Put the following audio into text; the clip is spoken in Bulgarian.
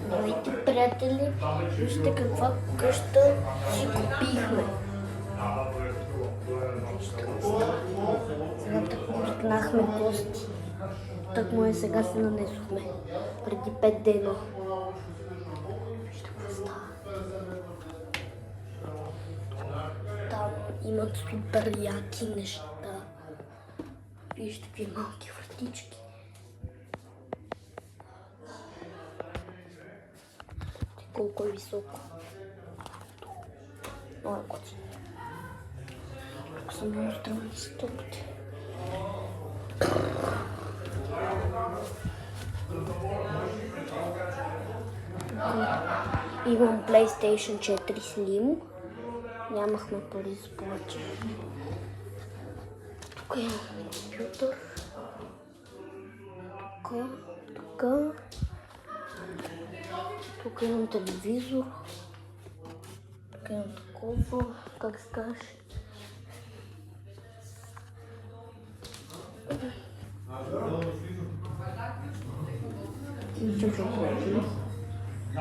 Здравейте, приятели! Вижте каква къща си купихме. Сега так пристигнахме гости. Так му сега се нанесохме. Преди 5 дена. Вижте какво става. Там имат супер яки неща. Вижте какви малки вратички. Колко е високо. Много е готино. Тук са много странни стълбите. Имам PlayStation 4 Slim. Нямахме пари за повече. Тук имам компютър. Тук. Тук имам телевизор. Тук имам такова, как се каже. Чуть-чуть.